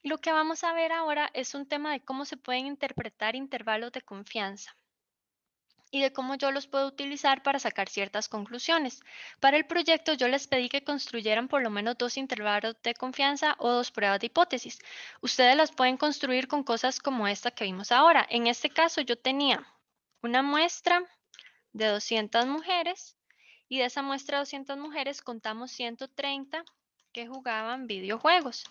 Lo que vamos a ver ahora es un tema de cómo se pueden interpretar intervalos de confianza y de cómo yo los puedo utilizar para sacar ciertas conclusiones. Para el proyecto yo les pedí que construyeran por lo menos dos intervalos de confianza o dos pruebas de hipótesis. Ustedes las pueden construir con cosas como esta que vimos ahora. En este caso yo tenía una muestra de 200 mujeres y de esa muestra de 200 mujeres contamos 130 que jugaban videojuegos.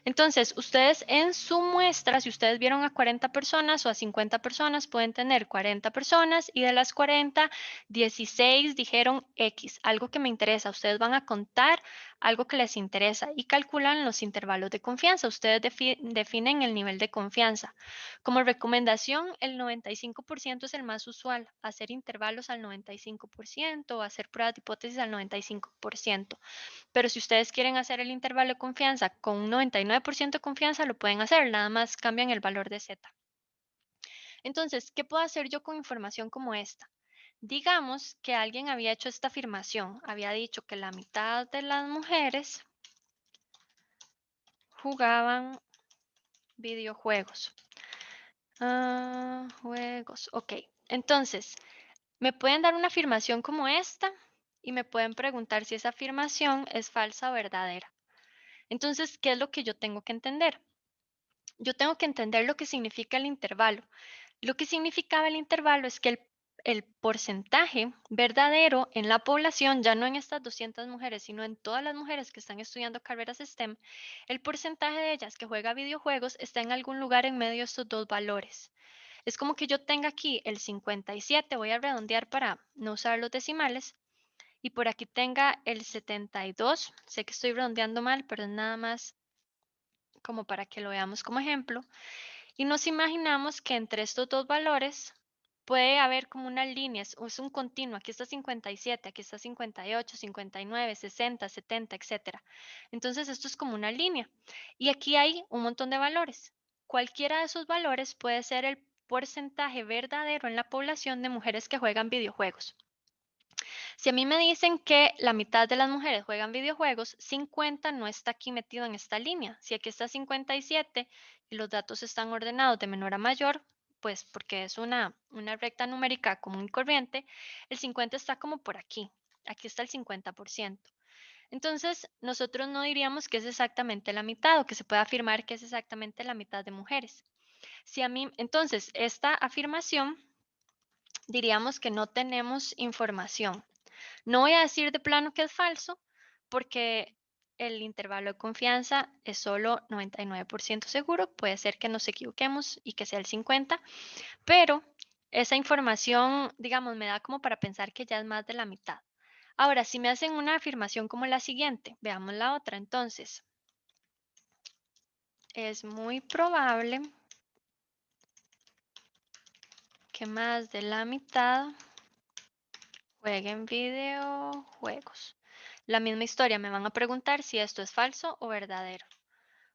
Entonces, ustedes en su muestra, si ustedes vieron a 40 personas o a 50 personas, pueden tener 40 personas y de las 40, 16 dijeron X, algo que me interesa. Ustedes van a contar algo que les interesa y calculan los intervalos de confianza. Ustedes definen el nivel de confianza. Como recomendación, el 95% es el más usual, hacer intervalos al 95% o hacer pruebas de hipótesis al 95%. Pero si ustedes quieren hacer el intervalo de confianza con un 99% de confianza, lo pueden hacer, nada más cambian el valor de Z. Entonces, ¿qué puedo hacer yo con información como esta? Digamos que alguien había hecho esta afirmación, había dicho que la mitad de las mujeres jugaban videojuegos. Juegos, ok. Entonces, me pueden dar una afirmación como esta y me pueden preguntar si esa afirmación es falsa o verdadera. Entonces, ¿qué es lo que yo tengo que entender? Yo tengo que entender lo que significa el intervalo. Lo que significaba el intervalo es que el porcentaje verdadero en la población, ya no en estas 200 mujeres, sino en todas las mujeres que están estudiando carreras STEM, el porcentaje de ellas que juega videojuegos está en algún lugar en medio de estos dos valores. Es como que yo tenga aquí el 57, voy a redondear para no usar los decimales, y por aquí tenga el 72, sé que estoy redondeando mal, pero es nada más como para que lo veamos como ejemplo. Y nos imaginamos que entre estos dos valores puede haber como una línea, es un continuo. Aquí está 57, aquí está 58, 59, 60, 70, etcétera. Entonces esto es como una línea. Y aquí hay un montón de valores. Cualquiera de esos valores puede ser el porcentaje verdadero en la población de mujeres que juegan videojuegos. Si a mí me dicen que la mitad de las mujeres juegan videojuegos, 50 no está aquí metido en esta línea. Si aquí está 57 y los datos están ordenados de menor a mayor, pues porque es una recta numérica común y corriente, el 50 está como por aquí. Aquí está el 50%. Entonces, nosotros no diríamos que es exactamente la mitad o que se puede afirmar que es exactamente la mitad de mujeres. Si a mí, entonces, esta afirmación diríamos que no tenemos información. No voy a decir de plano que es falso porque el intervalo de confianza es solo 99% seguro. Puede ser que nos equivoquemos y que sea el 50, pero esa información, digamos, me da como para pensar que ya es más de la mitad. Ahora, si me hacen una afirmación como la siguiente, veamos la otra. Entonces, es muy probable que más de la mitad jueguen videojuegos. La misma historia, me van a preguntar si esto es falso o verdadero.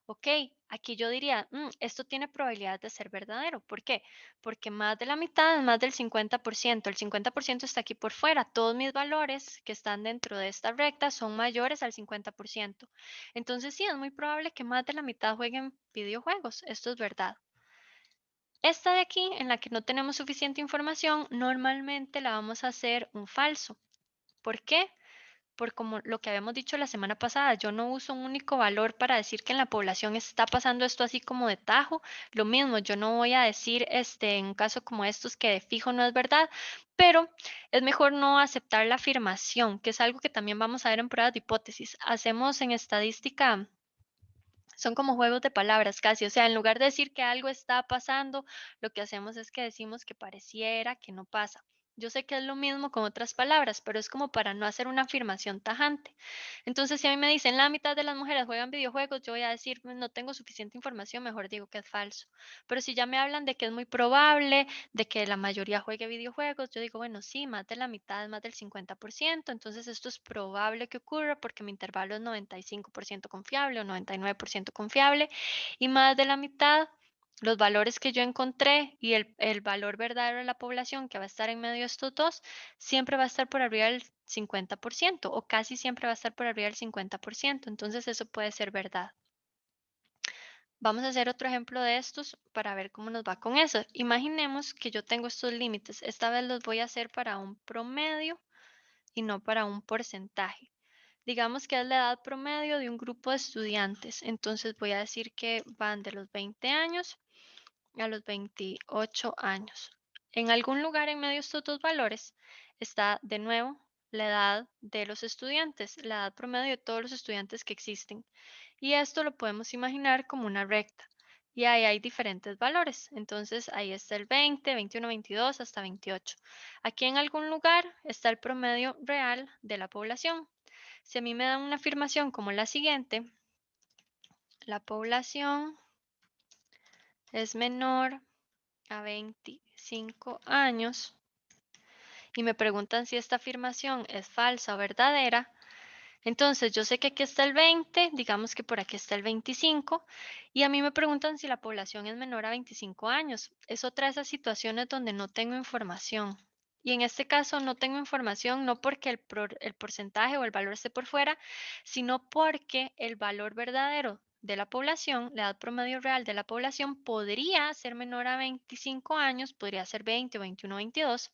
Ok, aquí yo diría, esto tiene probabilidad de ser verdadero. ¿Por qué? Porque más de la mitad es más del 50%. El 50% está aquí por fuera. Todos mis valores que están dentro de esta recta son mayores al 50%. Entonces sí, es muy probable que más de la mitad jueguen videojuegos. Esto es verdad. Esta de aquí, en la que no tenemos suficiente información, normalmente la vamos a hacer un falso. ¿Por qué? Por como lo que habíamos dicho la semana pasada, yo no uso un único valor para decir que en la población está pasando esto así como de tajo. Lo mismo, yo no voy a decir en un caso como estos que de fijo no es verdad, pero es mejor no aceptar la afirmación, que es algo que también vamos a ver en pruebas de hipótesis. Hacemos en estadística, son como juegos de palabras casi, o sea, en lugar de decir que algo está pasando, lo que hacemos es que decimos que pareciera que no pasa. Yo sé que es lo mismo con otras palabras, pero es como para no hacer una afirmación tajante. Entonces, si a mí me dicen la mitad de las mujeres juegan videojuegos, yo voy a decir, no tengo suficiente información, mejor digo que es falso. Pero si ya me hablan de que es muy probable, de que la mayoría juegue videojuegos, yo digo, bueno, sí, más de la mitad es más del 50%, entonces esto es probable que ocurra porque mi intervalo es 95% confiable o 99% confiable y más de la mitad, los valores que yo encontré y el valor verdadero de la población que va a estar en medio de estos dos, siempre va a estar por arriba del 50% o casi siempre va a estar por arriba del 50%, entonces eso puede ser verdad. Vamos a hacer otro ejemplo de estos para ver cómo nos va con eso. Imaginemos que yo tengo estos límites. Esta vez los voy a hacer para un promedio y no para un porcentaje. Digamos que es la edad promedio de un grupo de estudiantes. Entonces voy a decir que van de los 20 años a los 28 años. En algún lugar en medio de estos dos valores está de nuevo la edad de los estudiantes, la edad promedio de todos los estudiantes que existen. Y esto lo podemos imaginar como una recta. Y ahí hay diferentes valores. Entonces ahí está el 20, 21, 22 hasta 28. Aquí en algún lugar está el promedio real de la población. Si a mí me dan una afirmación como la siguiente, la población es menor a 25 años y me preguntan si esta afirmación es falsa o verdadera, entonces yo sé que aquí está el 20, digamos que por aquí está el 25, y a mí me preguntan si la población es menor a 25 años. Es otra de esas situaciones donde no tengo información. Y en este caso no tengo información no porque el porcentaje o el valor esté por fuera, sino porque el valor verdadero de la población, la edad promedio real de la población, podría ser menor a 25 años, podría ser 20 o 21 o 22,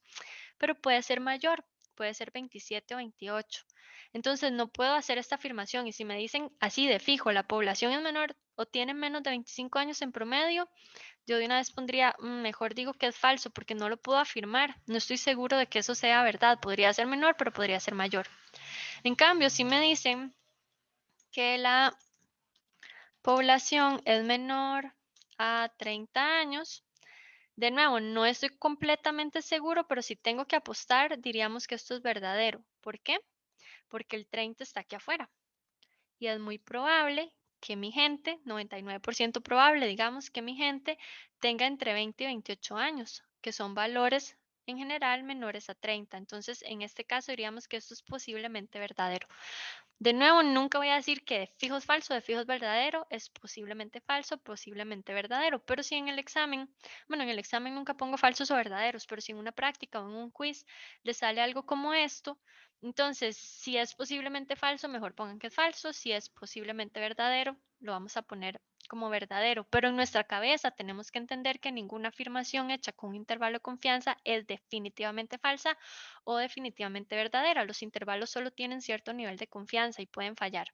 pero puede ser mayor, puede ser 27 o 28. Entonces no puedo hacer esta afirmación y si me dicen así de fijo, la población es menor o tiene menos de 25 años en promedio, yo de una vez pondría, mejor digo que es falso porque no lo puedo afirmar, no estoy seguro de que eso sea verdad, podría ser menor, pero podría ser mayor. En cambio, si me dicen que la población es menor a 30 años, de nuevo, no estoy completamente seguro, pero si tengo que apostar, diríamos que esto es verdadero. ¿Por qué? Porque el 30 está aquí afuera y es muy probable que mi gente, 99% probable, digamos, que mi gente tenga entre 20 y 28 años, que son valores en general menores a 30. Entonces, en este caso diríamos que esto es posiblemente verdadero. De nuevo, nunca voy a decir que de fijo es falso, de fijo es verdadero, es posiblemente falso, posiblemente verdadero, pero si en el examen, bueno, en el examen nunca pongo falsos o verdaderos, pero si en una práctica o en un quiz le sale algo como esto, entonces si es posiblemente falso, mejor pongan que es falso, si es posiblemente verdadero, lo vamos a poner como verdadero, pero en nuestra cabeza tenemos que entender que ninguna afirmación hecha con un intervalo de confianza es definitivamente falsa o definitivamente verdadera. Los intervalos solo tienen cierto nivel de confianza y pueden fallar.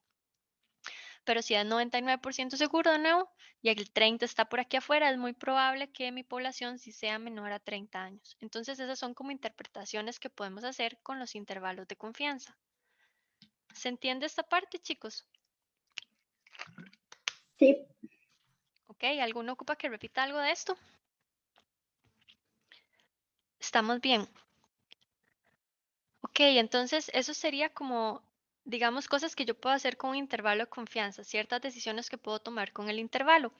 Pero si es 99% seguro de nuevo y el 30 está por aquí afuera, es muy probable que mi población sí sea menor a 30 años. Entonces esas son como interpretaciones que podemos hacer con los intervalos de confianza. ¿Se entiende esta parte, chicos? Sí, ¿Ok? ¿Alguno ocupa que repita algo de esto? ¿Estamos bien? Ok, entonces eso sería como, digamos, cosas que yo puedo hacer con un intervalo de confianza, ciertas decisiones que puedo tomar con el intervalo.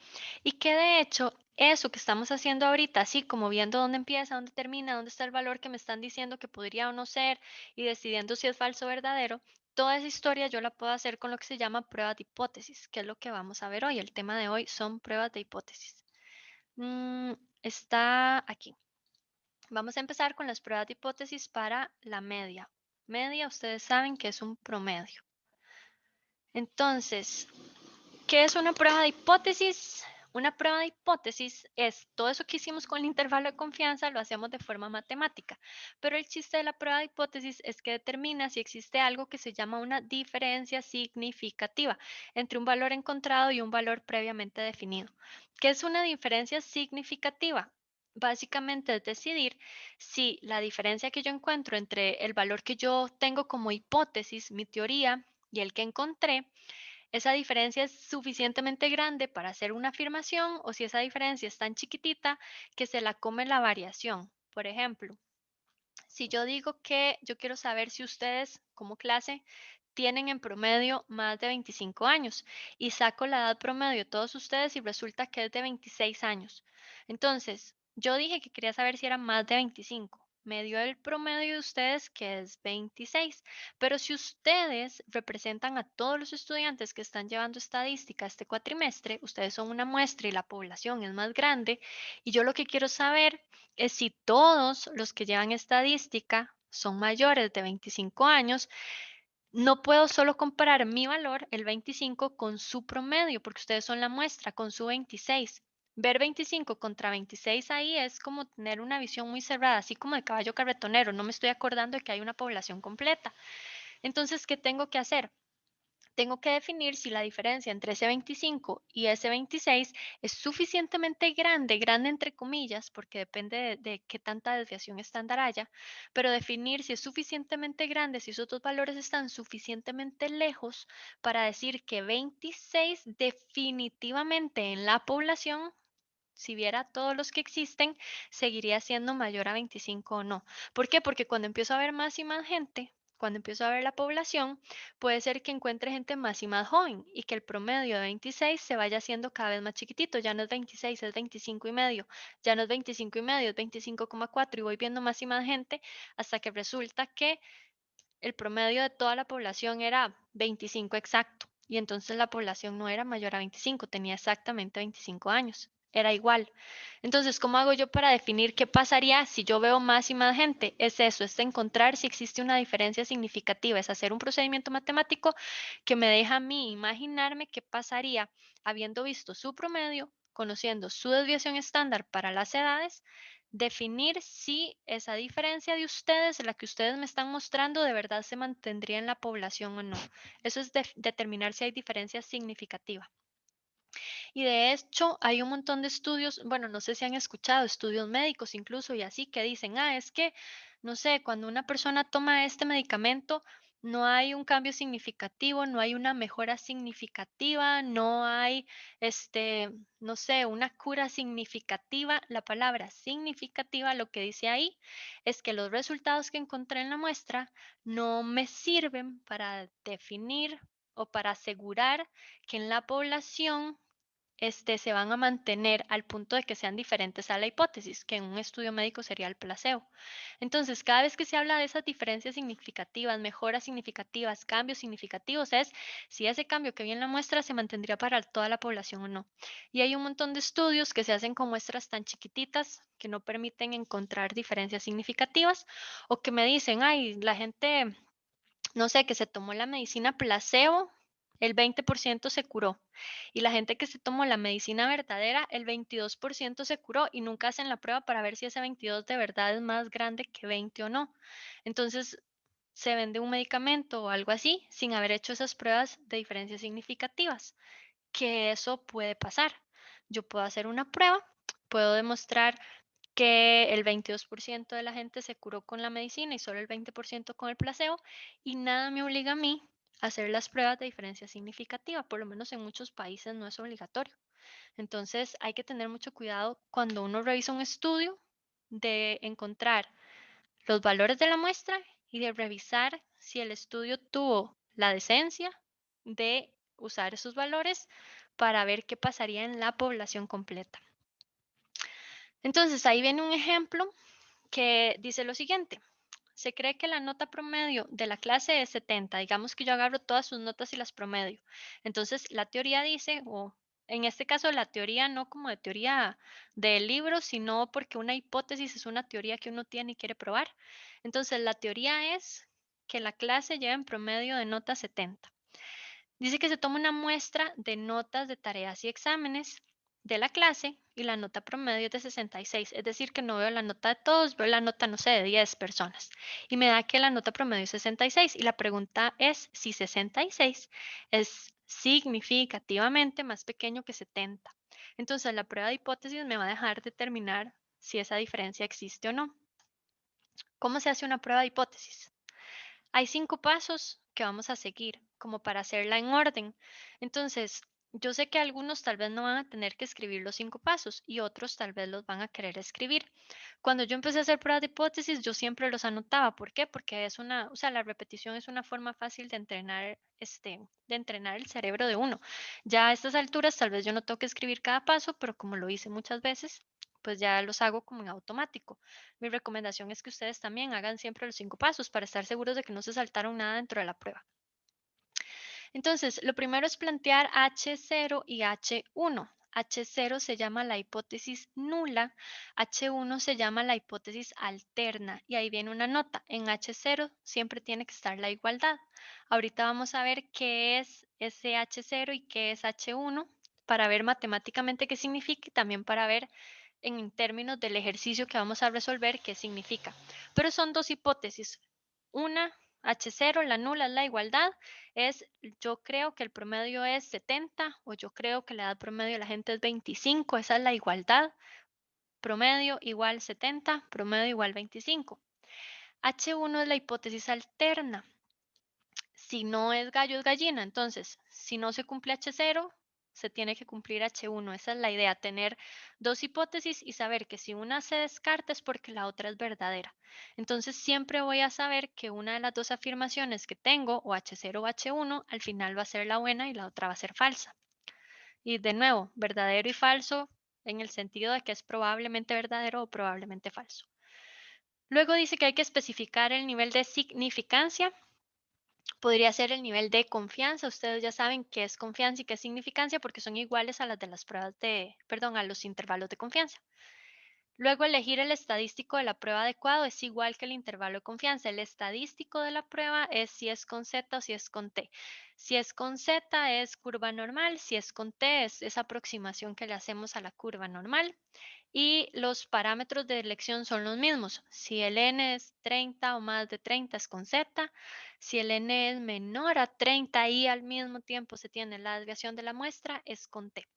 Y que de hecho, eso que estamos haciendo ahorita, así como viendo dónde empieza, dónde termina, dónde está el valor que me están diciendo que podría o no ser y decidiendo si es falso o verdadero, toda esa historia yo la puedo hacer con lo que se llama pruebas de hipótesis, que es lo que vamos a ver hoy. El tema de hoy son pruebas de hipótesis. Mm, está aquí. Vamos a empezar con las pruebas de hipótesis para la media. Media, ustedes saben que es un promedio. Entonces, ¿qué es una prueba de hipótesis? Una prueba de hipótesis es todo eso que hicimos con el intervalo de confianza, lo hacemos de forma matemática, pero el chiste de la prueba de hipótesis es que determina si existe algo que se llama una diferencia significativa entre un valor encontrado y un valor previamente definido. ¿Qué es una diferencia significativa? Básicamente es decidir si la diferencia que yo encuentro entre el valor que yo tengo como hipótesis, mi teoría, y el que encontré, esa diferencia es suficientemente grande para hacer una afirmación o si esa diferencia es tan chiquitita que se la come la variación. Por ejemplo, si yo digo que yo quiero saber si ustedes como clase tienen en promedio más de 25 años y saco la edad promedio de todos ustedes y resulta que es de 26 años. Entonces, yo dije que quería saber si era más de 25. Me dio el promedio de ustedes que es 26. Pero si ustedes representan a todos los estudiantes que están llevando estadística este cuatrimestre, ustedes son una muestra y la población es más grande, y yo lo que quiero saber es si todos los que llevan estadística son mayores de 25 años, No puedo solo comparar mi valor, el 25, con su promedio, porque ustedes son la muestra, con su 26. Ver 25 contra 26 ahí es como tener una visión muy cerrada, así como de caballo carretonero. No me estoy acordando de que hay una población completa. Entonces, ¿qué tengo que hacer? Tengo que definir si la diferencia entre ese 25 y ese 26 es suficientemente grande, grande entre comillas, porque depende de qué tanta desviación estándar haya, pero definir si es suficientemente grande, si esos dos valores están suficientemente lejos para decir que 26 definitivamente en la población, si viera todos los que existen, seguiría siendo mayor a 25 o no. ¿Por qué? Porque cuando empiezo a ver más y más gente, cuando empiezo a ver la población, puede ser que encuentre gente más y más joven y que el promedio de 26 se vaya haciendo cada vez más chiquitito. Ya no es 26, es 25 y medio. Ya no es 25 y medio, es 25,4 y voy viendo más y más gente hasta que resulta que el promedio de toda la población era 25 exacto, y entonces la población no era mayor a 25, tenía exactamente 25 años, era igual. Entonces, ¿cómo hago yo para definir qué pasaría si yo veo más y más gente? Es eso, es encontrar si existe una diferencia significativa, es hacer un procedimiento matemático que me deja a mí imaginarme qué pasaría habiendo visto su promedio, conociendo su desviación estándar para las edades, definir si esa diferencia de ustedes, la que ustedes me están mostrando, de verdad se mantendría en la población o no. Eso es determinar si hay diferencia significativa. Y de hecho, hay un montón de estudios, bueno, no sé si han escuchado, estudios médicos incluso y así, que dicen, es que, no sé, cuando una persona toma este medicamento, no hay un cambio significativo, no hay una mejora significativa, no hay, no sé, una cura significativa. La palabra significativa lo que dice ahí es que los resultados que encontré en la muestra no me sirven para definir o para asegurar que en la población se van a mantener al punto de que sean diferentes a la hipótesis, que en un estudio médico sería el placebo. Entonces, cada vez que se habla de esas diferencias significativas, mejoras significativas, cambios significativos, es si ese cambio que vi en la muestra se mantendría para toda la población o no. Y hay un montón de estudios que se hacen con muestras tan chiquititas que no permiten encontrar diferencias significativas o que me dicen, ay, la gente no sé, que se tomó la medicina placebo, el 20% se curó. Y la gente que se tomó la medicina verdadera, el 22% se curó y nunca hacen la prueba para ver si ese 22 de verdad es más grande que 20 o no. Entonces, se vende un medicamento o algo así sin haber hecho esas pruebas de diferencias significativas, que eso puede pasar. Yo puedo hacer una prueba, puedo demostrar que el 22% de la gente se curó con la medicina y solo el 20% con el placebo, y nada me obliga a mí a hacer las pruebas de diferencia significativa, por lo menos en muchos países no es obligatorio. Entonces hay que tener mucho cuidado cuando uno revisa un estudio de encontrar los valores de la muestra y de revisar si el estudio tuvo la decencia de usar esos valores para ver qué pasaría en la población completa. Entonces ahí viene un ejemplo que dice lo siguiente. Se cree que la nota promedio de la clase es 70. Digamos que yo agarro todas sus notas y las promedio. Entonces, la teoría dice, o en este caso la teoría no como de teoría del libro, sino porque una hipótesis es una teoría que uno tiene y quiere probar. Entonces, la teoría es que la clase lleva en promedio de nota 70. Dice que se toma una muestra de notas de tareas y exámenes de la clase y la nota promedio es de 66, es decir, que no veo la nota de todos, veo la nota, no sé, de 10 personas y me da que la nota promedio es 66 y la pregunta es si 66 es significativamente más pequeño que 70. Entonces, la prueba de hipótesis me va a dejar determinar si esa diferencia existe o no. ¿Cómo se hace una prueba de hipótesis? Hay 5 pasos que vamos a seguir como para hacerla en orden. Entonces, yo sé que algunos tal vez no van a tener que escribir los 5 pasos y otros tal vez los van a querer escribir. Cuando yo empecé a hacer pruebas de hipótesis, yo siempre los anotaba. ¿Por qué? Porque es una, o sea, la repetición es una forma fácil de entrenar, de entrenar el cerebro de uno. Ya a estas alturas, tal vez yo no tengo que escribir cada paso, pero como lo hice muchas veces, pues ya los hago como en automático. Mi recomendación es que ustedes también hagan siempre los 5 pasos para estar seguros de que no se saltaron nada dentro de la prueba. Entonces, lo primero es plantear H0 y H1. H0 se llama la hipótesis nula, H1 se llama la hipótesis alterna y ahí viene una nota. En H0 siempre tiene que estar la igualdad. Ahorita vamos a ver qué es ese H0 y qué es H1 para ver matemáticamente qué significa y también para ver en términos del ejercicio que vamos a resolver qué significa. Pero son dos hipótesis. Una, H0, la nula es la igualdad, es yo creo que el promedio es 70 o yo creo que la edad promedio de la gente es 25, esa es la igualdad. Promedio igual 70, promedio igual 25. H1 es la hipótesis alterna. Si no es gallo, es gallina. Entonces, si no se cumple H0, se tiene que cumplir H1. Esa es la idea, tener dos hipótesis y saber que si una se descarta es porque la otra es verdadera. Entonces, siempre voy a saber que una de las dos afirmaciones que tengo, o H0 o H1, al final va a ser la buena y la otra va a ser falsa. Y de nuevo, verdadero y falso en el sentido de que es probablemente verdadero o probablemente falso. Luego dice que hay que especificar el nivel de significancia. Podría ser el nivel de confianza. Ustedes ya saben qué es confianza y qué es significancia porque son iguales a las de las pruebas de, perdón, a los intervalos de confianza. Luego, elegir el estadístico de la prueba adecuado es igual que el intervalo de confianza. El estadístico de la prueba es si es con Z o si es con T. Si es con Z es curva normal, si es con T es esa aproximación que le hacemos a la curva normal. Y los parámetros de elección son los mismos. Si el n es 30 o más de 30 es con Z, si el n es menor a 30 y al mismo tiempo se tiene la desviación de la muestra es con T.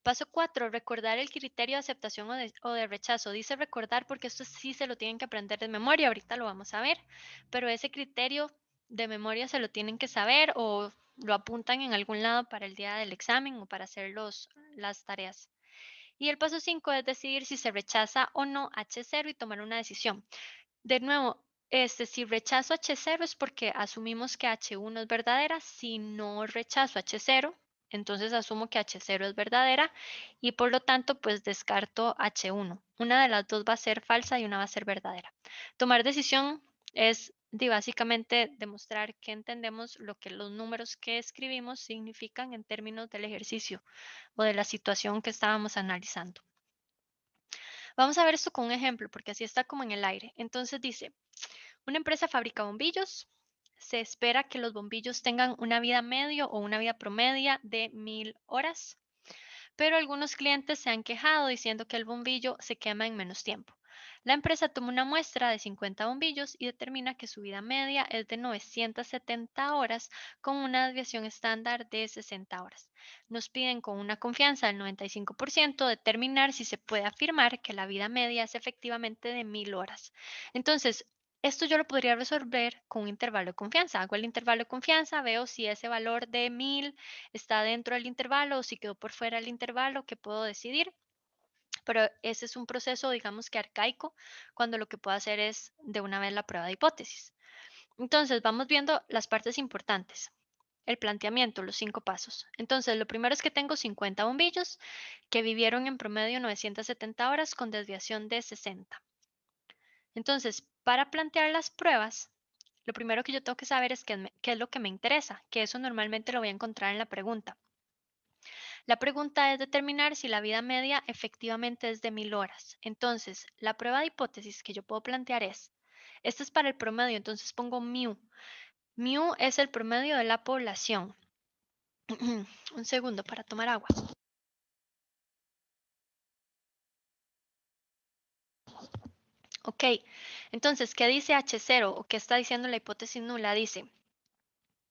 Paso 4, recordar el criterio de aceptación o de rechazo. Dice recordar porque esto sí se lo tienen que aprender de memoria, ahorita lo vamos a ver, pero ese criterio de memoria se lo tienen que saber o lo apuntan en algún lado para el día del examen o para hacer las tareas. Y el paso 5 es decidir si se rechaza o no H0 y tomar una decisión. De nuevo, si rechazo H0 es porque asumimos que H1 es verdadera. Si no rechazo H0, entonces asumo que H0 es verdadera y por lo tanto pues descarto H1. Una de las dos va a ser falsa y una va a ser verdadera. Tomar decisión es básicamente demostrar que entendemos lo que los números que escribimos significan en términos del ejercicio o de la situación que estábamos analizando. Vamos a ver esto con un ejemplo, porque así está como en el aire. Entonces dice, una empresa fabrica bombillos. Se espera que los bombillos tengan una vida medio o una vida promedia de 1000 horas, pero algunos clientes se han quejado diciendo que el bombillo se quema en menos tiempo. La empresa toma una muestra de 50 bombillos y determina que su vida media es de 970 horas con una desviación estándar de 60 horas. Nos piden con una confianza del 95% determinar si se puede afirmar que la vida media es efectivamente de 1000 horas. Entonces, esto yo lo podría resolver con un intervalo de confianza. Hago el intervalo de confianza, veo si ese valor de 1000 está dentro del intervalo o si quedó por fuera del intervalo, que puedo decidir. Pero ese es un proceso, digamos que arcaico, cuando lo que puedo hacer es de una vez la prueba de hipótesis. Entonces, vamos viendo las partes importantes. El planteamiento, los 5 pasos. Entonces, lo primero es que tengo 50 bombillos que vivieron en promedio 970 horas con desviación de 60. Entonces, para plantear las pruebas, lo primero que yo tengo que saber es qué es lo que me interesa, que eso normalmente lo voy a encontrar en la pregunta. La pregunta es determinar si la vida media efectivamente es de 1000 horas. Entonces, la prueba de hipótesis que yo puedo plantear es, esta es para el promedio, entonces pongo mu. Mu es el promedio de la población. Un segundo para tomar agua. Ok, entonces, ¿qué dice H0 o qué está diciendo la hipótesis nula? Dice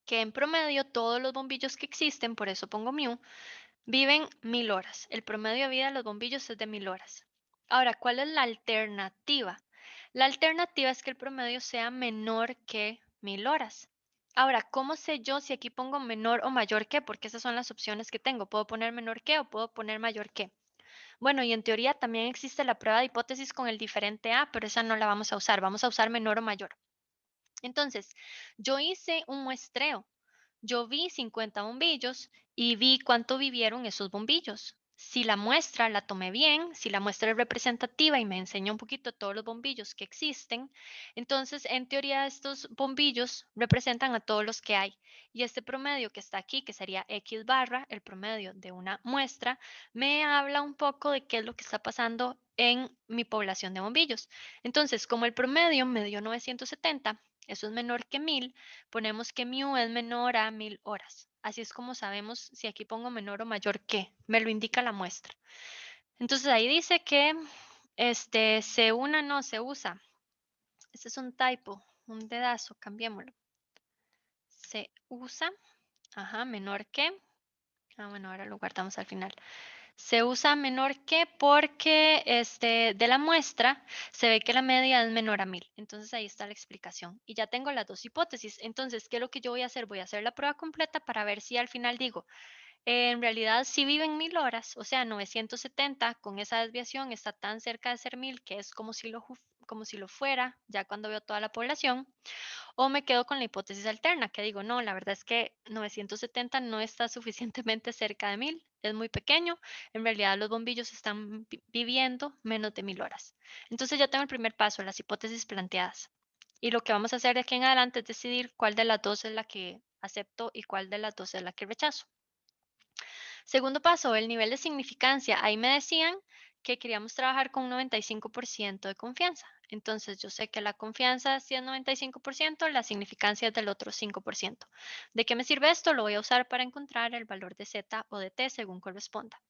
que en promedio todos los bombillos que existen, por eso pongo mu, viven 1000 horas. El promedio de vida de los bombillos es de 1000 horas. Ahora, ¿cuál es la alternativa? La alternativa es que el promedio sea menor que 1000 horas. Ahora, ¿cómo sé yo si aquí pongo menor o mayor que? Porque esas son las opciones que tengo. Puedo poner menor que o puedo poner mayor que. Bueno, y en teoría también existe la prueba de hipótesis con el diferente a, pero esa no la vamos a usar. Vamos a usar menor o mayor. Entonces, yo hice un muestreo. Yo vi 50 bombillos y vi cuánto vivieron esos bombillos. si la muestra la tomé bien, si la muestra es representativa y me enseña un poquito todos los bombillos que existen, entonces en teoría estos bombillos representan a todos los que hay. Y este promedio que está aquí, que sería X barra, el promedio de una muestra, me habla un poco de qué es lo que está pasando en mi población de bombillos. Entonces, como el promedio me dio 970, eso es menor que 1000, ponemos que mu es menor a 1000 horas. Así es como sabemos si aquí pongo menor o mayor que, me lo indica la muestra. Entonces ahí dice que se una no se usa. Este es un typo, un dedazo, cambiémoslo. Se usa, ajá, menor que. Ah, bueno, ahora lo guardamos al final. Se usa menor que porque de la muestra se ve que la media es menor a 1000. Entonces ahí está la explicación. Y ya tengo las dos hipótesis. Entonces, ¿qué es lo que yo voy a hacer? Voy a hacer la prueba completa para ver si al final digo, en realidad si viven 1000 horas, o sea, 970 con esa desviación está tan cerca de ser 1000 que es como si lo fuera ya cuando veo toda la población. O me quedo con la hipótesis alterna, que digo, no, la verdad es que 970 no está suficientemente cerca de 1000, es muy pequeño, en realidad los bombillos están viviendo menos de 1000 horas. Entonces ya tengo el primer paso, las hipótesis planteadas. Y lo que vamos a hacer de aquí en adelante es decidir cuál de las dos es la que acepto y cuál de las dos es la que rechazo. Segundo paso, el nivel de significancia. Ahí me decían que queríamos trabajar con un 95% de confianza. Entonces yo sé que la confianza si es 95%, la significancia es del otro 5%. ¿De qué me sirve esto? Lo voy a usar para encontrar el valor de Z o de T según corresponda.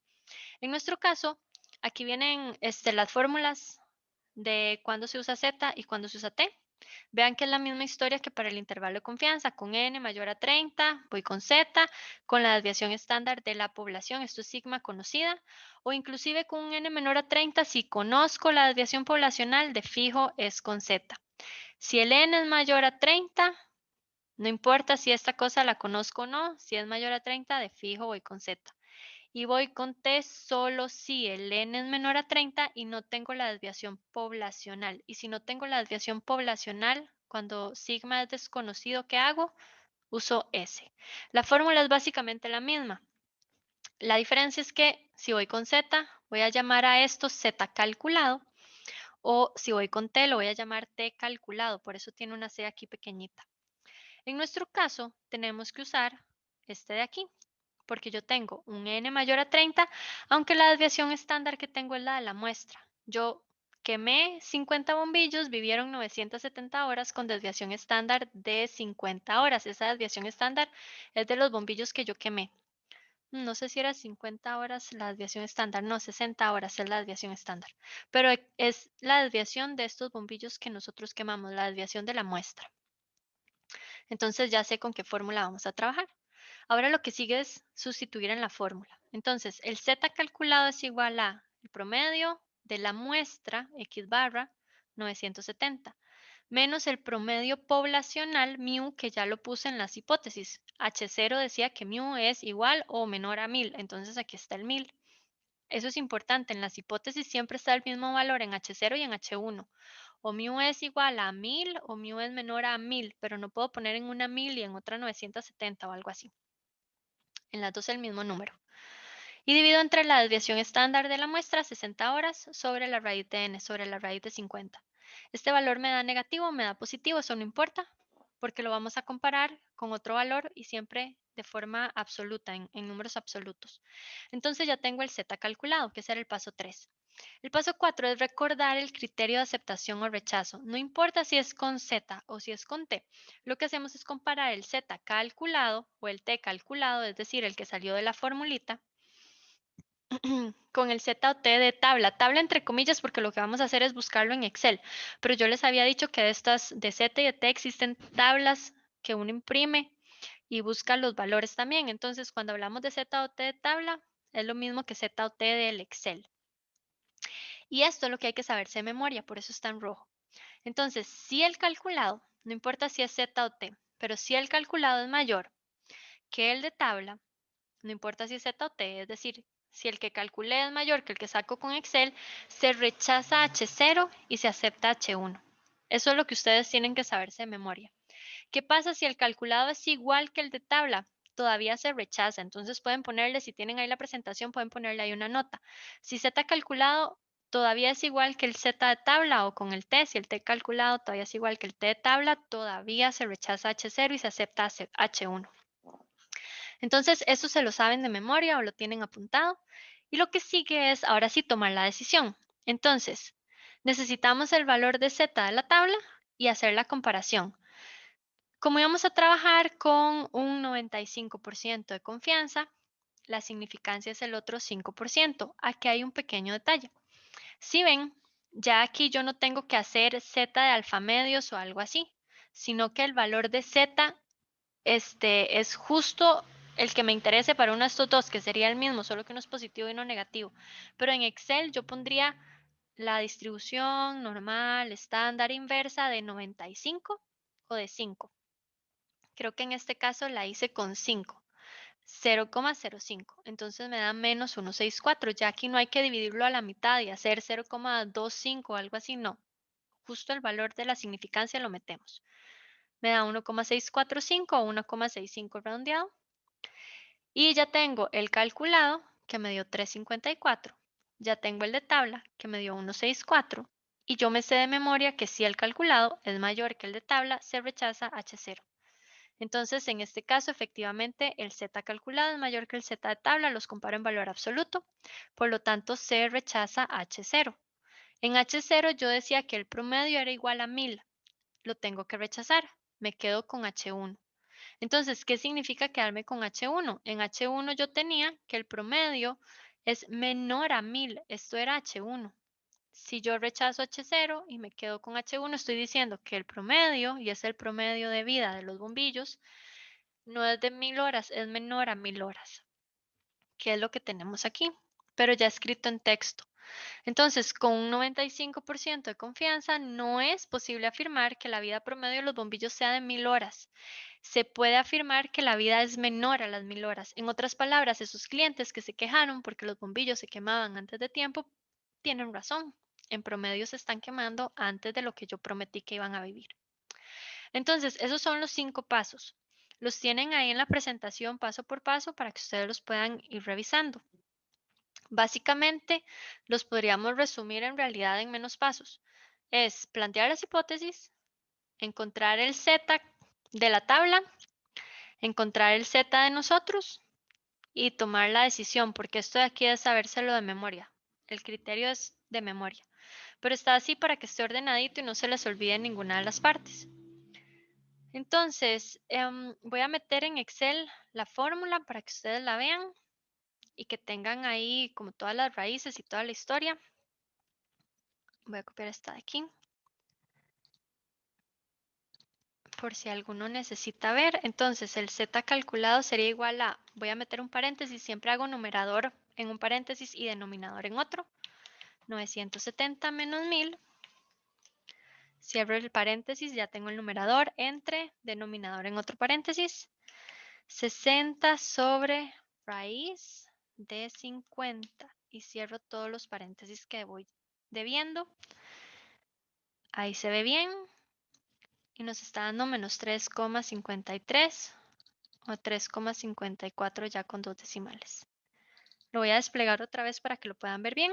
En nuestro caso, aquí vienen las fórmulas de cuándo se usa Z y cuándo se usa T. Vean que es la misma historia que para el intervalo de confianza. Con n mayor a 30, voy con z, con la desviación estándar de la población, esto es sigma conocida, o inclusive con un n menor a 30, si conozco la desviación poblacional, de fijo es con z. Si el n es mayor a 30, no importa si esta cosa la conozco o no, si es mayor a 30, de fijo voy con z. Y voy con T solo si el N es menor a 30 y no tengo la desviación poblacional. Y si no tengo la desviación poblacional, cuando sigma es desconocido, ¿qué hago? Uso S. La fórmula es básicamente la misma. La diferencia es que si voy con Z, voy a llamar a esto Z calculado. O si voy con T, lo voy a llamar T calculado. Por eso tiene una C aquí pequeñita. En nuestro caso, tenemos que usar este de aquí, porque yo tengo un n mayor a 30, aunque la desviación estándar que tengo es la de la muestra. Yo quemé 50 bombillos, vivieron 970 horas con desviación estándar de 50 horas. Esa desviación estándar es de los bombillos que yo quemé. No sé si era 50 horas la desviación estándar, no, 60 horas es la desviación estándar, pero es la desviación de estos bombillos que nosotros quemamos, la desviación de la muestra. Entonces ya sé con qué fórmula vamos a trabajar. Ahora lo que sigue es sustituir en la fórmula. Entonces, el Z calculado es igual a el promedio de la muestra X barra 970 menos el promedio poblacional mu que ya lo puse en las hipótesis. H0 decía que mu es igual o menor a 1000, entonces aquí está el 1000. Eso es importante, en las hipótesis siempre está el mismo valor en H0 y en H1. O mu es igual a 1000 o mu es menor a 1000, pero no puedo poner en una 1000 y en otra 970 o algo así. En las dos el mismo número. Y divido entre la desviación estándar de la muestra, 60 horas, sobre la raíz de n, sobre la raíz de 50. Este valor me da negativo, me da positivo, eso no importa, porque lo vamos a comparar con otro valor y siempre de forma absoluta, en números absolutos. Entonces ya tengo el z calculado, que será el paso 3. El paso 4 es recordar el criterio de aceptación o rechazo. No importa si es con Z o si es con T. Lo que hacemos es comparar el Z calculado o el T calculado, es decir, el que salió de la formulita, con el Z o T de tabla. Tabla entre comillas porque lo que vamos a hacer es buscarlo en Excel. Pero yo les había dicho que de estas de Z y de T existen tablas que uno imprime y busca los valores también. Entonces, cuando hablamos de Z o T de tabla, es lo mismo que Z o T del Excel. Y esto es lo que hay que saberse de memoria, por eso está en rojo. Entonces, si el calculado, no importa si es Z o T, pero si el calculado es mayor que el de tabla, no importa si es Z o T, es decir, si el que calculé es mayor que el que saco con Excel, se rechaza H0 y se acepta H1. Eso es lo que ustedes tienen que saberse de memoria. ¿Qué pasa si el calculado es igual que el de tabla? todavía se rechaza. Entonces pueden ponerle, si tienen ahí la presentación, pueden ponerle ahí una nota. Si Z calculado todavía es igual que el Z de tabla o con el T, si el T calculado todavía es igual que el T de tabla, todavía se rechaza H0 y se acepta H1. Entonces, eso se lo saben de memoria o lo tienen apuntado. Y lo que sigue es, ahora sí, tomar la decisión. Entonces, necesitamos el valor de Z de la tabla y hacer la comparación. Como íbamos a trabajar con un 95% de confianza, la significancia es el otro 5%. Aquí hay un pequeño detalle. Si ven, ya aquí yo no tengo que hacer Z de alfamedios o algo así, sino que el valor de Z es justo el que me interese para uno de estos dos, que sería el mismo, solo que uno es positivo y uno negativo. Pero en Excel yo pondría la distribución normal, estándar, inversa de 95 o de 5. Creo que en este caso la hice con 5. 0,05. Entonces me da menos 1,64. Ya aquí no hay que dividirlo a la mitad y hacer 0,25 o algo así, no. Justo el valor de la significancia lo metemos. Me da 1,645 o 1,65 redondeado. Y ya tengo el calculado que me dio 3,54. Ya tengo el de tabla que me dio 1,64. Y yo me sé de memoria que si el calculado es mayor que el de tabla, se rechaza H0. Entonces, en este caso, efectivamente, el Z calculado es mayor que el Z de tabla, los comparo en valor absoluto, por lo tanto, se rechaza H0. En H0 yo decía que el promedio era igual a 1000, lo tengo que rechazar, me quedo con H1. Entonces, ¿qué significa quedarme con H1? En H1 yo tenía que el promedio es menor a 1000, esto era H1. Si yo rechazo H0 y me quedo con H1, estoy diciendo que el promedio, y es el promedio de vida de los bombillos, no es de 1000 horas, es menor a 1000 horas, que es lo que tenemos aquí, pero ya escrito en texto. Entonces, con un 95% de confianza, no es posible afirmar que la vida promedio de los bombillos sea de 1000 horas. Se puede afirmar que la vida es menor a las 1000 horas. En otras palabras, esos clientes que se quejaron porque los bombillos se quemaban antes de tiempo, tienen razón. En promedio se están quemando antes de lo que yo prometí que iban a vivir. Entonces, esos son los 5 pasos. Los tienen ahí en la presentación paso por paso para que ustedes los puedan ir revisando. Básicamente, los podríamos resumir en realidad en menos pasos. Es plantear las hipótesis, encontrar el Z de la tabla, encontrar el Z de nosotros y tomar la decisión, porque esto de aquí es sabérselo de memoria. El criterio es de memoria, pero está así para que esté ordenadito y no se les olvide ninguna de las partes. Entonces, voy a meter en Excel la fórmula para que ustedes la vean y que tengan ahí como todas las raíces y toda la historia. Voy a copiar esta de aquí por si alguno necesita ver. Entonces, el Z calculado sería igual a, voy a meter un paréntesis, siempre hago numerador en un paréntesis y denominador en otro. 970 menos 1000. Cierro el paréntesis, ya tengo el numerador entre denominador en otro paréntesis. 60 sobre raíz de 50 y cierro todos los paréntesis que voy debiendo. Ahí se ve bien y nos está dando menos 3,53 o 3,54 ya con dos decimales. Lo voy a desplegar otra vez para que lo puedan ver bien.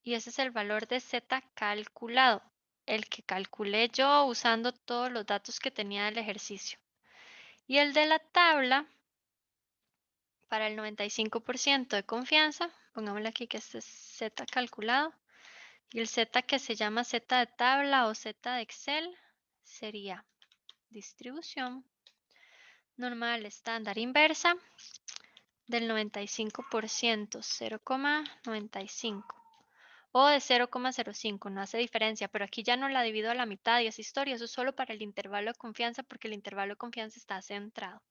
Y ese es el valor de Z calculado, el que calculé yo usando todos los datos que tenía del ejercicio. Y el de la tabla, para el 95% de confianza, pongámosle aquí que este es Z calculado, y el Z que se llama Z de tabla o Z de Excel sería distribución normal estándar inversa del 95%, 0,95 o de 0,05, no hace diferencia, pero aquí ya no la divido a la mitad y es historia, eso es solo para el intervalo de confianza porque el intervalo de confianza está centrado.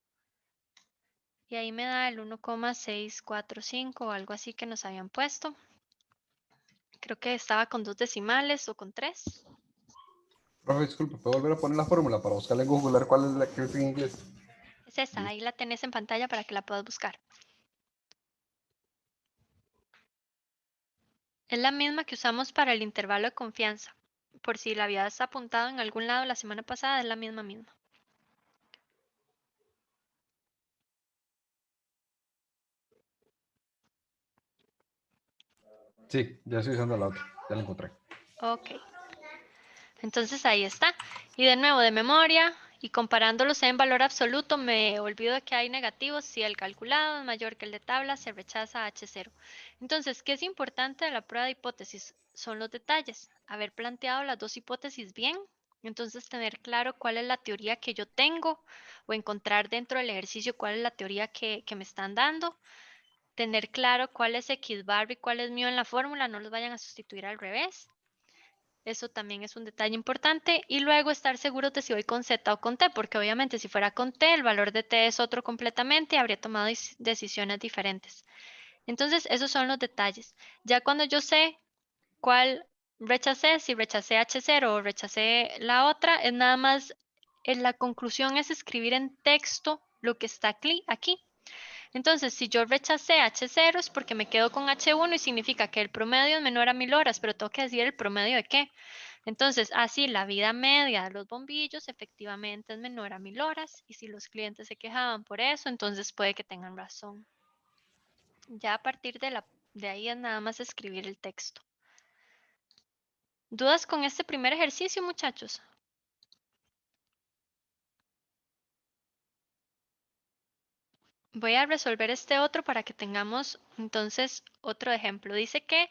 Y ahí me da el 1,645 o algo así que nos habían puesto. Creo que estaba con dos decimales o con tres. Profe, disculpe, ¿puedo volver a poner la fórmula para buscarla en Google a ver cuál es la que es en inglés? Es esa, ahí la tenés en pantalla para que la puedas buscar. Es la misma que usamos para el intervalo de confianza. Por si la habías apuntado en algún lado la semana pasada, es la misma. Sí, ya estoy usando la otra. Ya la encontré. Ok. Entonces ahí está. Y de nuevo, de memoria y comparándolos en valor absoluto, me olvido de que hay negativos. Si el calculado es mayor que el de tabla, se rechaza H0. Entonces, ¿qué es importante de la prueba de hipótesis? Son los detalles. Haber planteado las dos hipótesis bien. Entonces, tener claro cuál es la teoría que yo tengo o encontrar dentro del ejercicio cuál es la teoría que me están dando. Tener claro cuál es X bar y cuál es mío en la fórmula. No los vayan a sustituir al revés. Eso también es un detalle importante. Y luego estar seguros de si voy con Z o con T, porque obviamente si fuera con T, el valor de T es otro completamente y habría tomado decisiones diferentes. Entonces, esos son los detalles. Ya cuando yo sé cuál rechacé, si rechacé H0 o rechacé la otra, es nada más, en la conclusión es escribir en texto lo que está aquí. Entonces, si yo rechacé H0 es porque me quedo con H1 y significa que el promedio es menor a 1000 horas, pero tengo que decir el promedio de qué. Entonces, así la vida media de los bombillos efectivamente es menor a 1000 horas y si los clientes se quejaban por eso, entonces puede que tengan razón. Ya a partir de ahí es nada más escribir el texto. ¿Dudas con este primer ejercicio, muchachos? Voy a resolver este otro para que tengamos entonces otro ejemplo. Dice que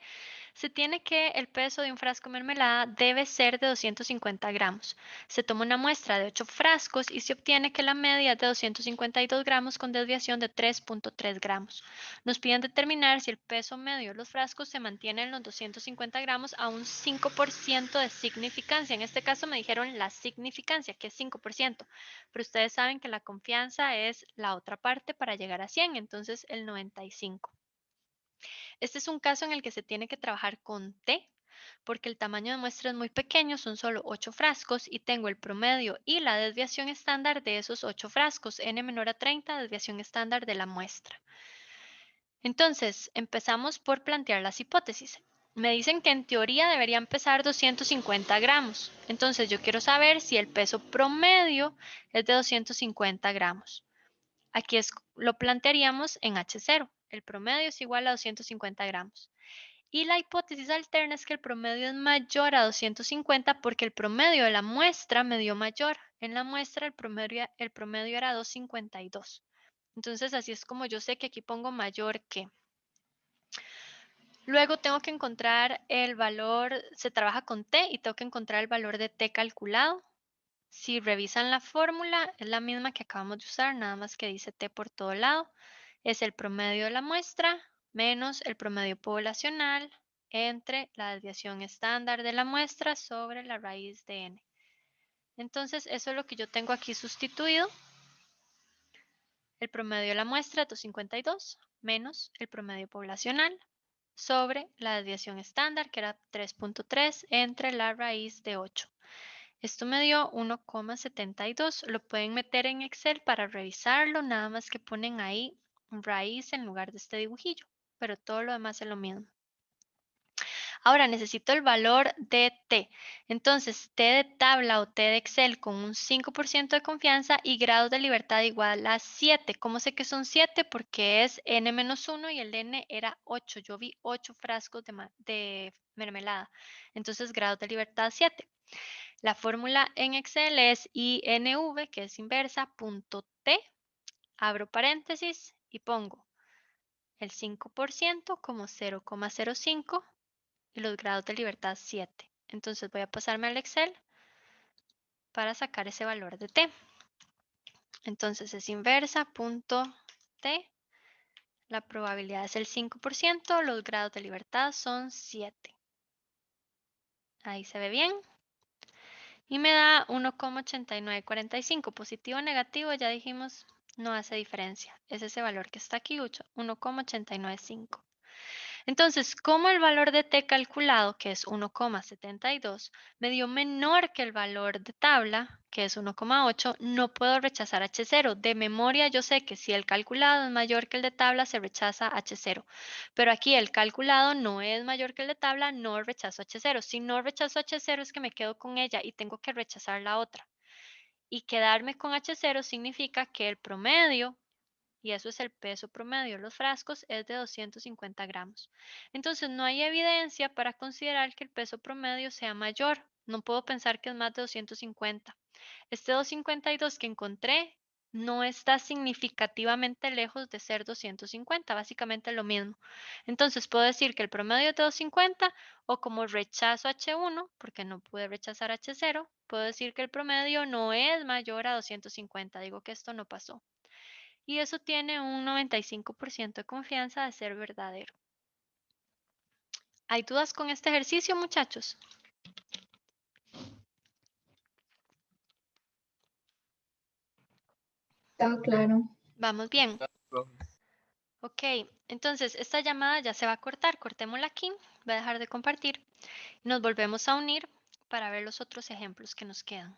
se tiene que el peso de un frasco de mermelada debe ser de 250 gramos. Se toma una muestra de 8 frascos y se obtiene que la media es de 252 gramos con desviación de 3.3 gramos. Nos piden determinar si el peso medio de los frascos se mantiene en los 250 gramos a un 5% de significancia. En este caso me dijeron la significancia, que es 5%, pero ustedes saben que la confianza es la otra parte para llegar a 100, entonces el 95. Este es un caso en el que se tiene que trabajar con T, porque el tamaño de muestra es muy pequeño, son solo 8 frascos y tengo el promedio y la desviación estándar de esos 8 frascos, n menor a 30, desviación estándar de la muestra. Entonces, empezamos por plantear las hipótesis. Me dicen que en teoría deberían pesar 250 gramos. Entonces, yo quiero saber si el peso promedio es de 250 gramos. Aquí lo plantearíamos en H0. El promedio es igual a 250 gramos. Y la hipótesis alterna es que el promedio es mayor a 250 porque el promedio de la muestra me dio mayor. En la muestra el promedio era 252. Entonces así es como yo sé que aquí pongo mayor que. Luego tengo que encontrar el valor, se trabaja con T y tengo que encontrar el valor de T calculado. Si revisan la fórmula, es la misma que acabamos de usar, nada más que dice T por todo lado. Es el promedio de la muestra menos el promedio poblacional entre la desviación estándar de la muestra sobre la raíz de n. Entonces, eso es lo que yo tengo aquí sustituido. El promedio de la muestra, 252, menos el promedio poblacional sobre la desviación estándar, que era 3.3, entre la raíz de 8. Esto me dio 1,72. Lo pueden meter en Excel para revisarlo, nada más que ponen ahí raíz en lugar de este dibujillo, pero todo lo demás es lo mismo. Ahora necesito el valor de T. Entonces, T de tabla o T de Excel con un 5% de confianza y grados de libertad igual a 7. ¿Cómo sé que son 7? Porque es n-1 y el n era 8. Yo vi 8 frascos de mermelada. Entonces, grados de libertad 7. La fórmula en Excel es INV, que es inversa, punto T, abro paréntesis y pongo el 5% como 0,05 y los grados de libertad 7. Entonces voy a pasarme al Excel para sacar ese valor de T. Entonces es inversa, punto T, la probabilidad es el 5%, los grados de libertad son 7. Ahí se ve bien. Y me da 1,8945. Positivo o negativo, ya dijimos, no hace diferencia. Es ese valor que está aquí, 1,895. Entonces, como el valor de T calculado, que es 1,72, me dio menor que el valor de tabla, que es 1,8, no puedo rechazar H0. De memoria yo sé que si el calculado es mayor que el de tabla, se rechaza H0. Pero aquí el calculado no es mayor que el de tabla, no rechazo H0. Si no rechazo H0 es que me quedo con ella y tengo que rechazar la otra. Y quedarme con H0 significa que el promedio y eso es el peso promedio de los frascos, es de 250 gramos. Entonces no hay evidencia para considerar que el peso promedio sea mayor. No puedo pensar que es más de 250. Este 252 que encontré no está significativamente lejos de ser 250, básicamente lo mismo. Entonces puedo decir que el promedio es de 250 o como rechazo H1, porque no pude rechazar H0, puedo decir que el promedio no es mayor a 250. Digo que esto no pasó. Y eso tiene un 95% de confianza de ser verdadero. ¿Hay dudas con este ejercicio, muchachos? Está claro. Vamos bien. Ok, entonces esta llamada ya se va a cortar. Cortémosla aquí. Voy a dejar de compartir. Nos volvemos a unir para ver los otros ejemplos que nos quedan.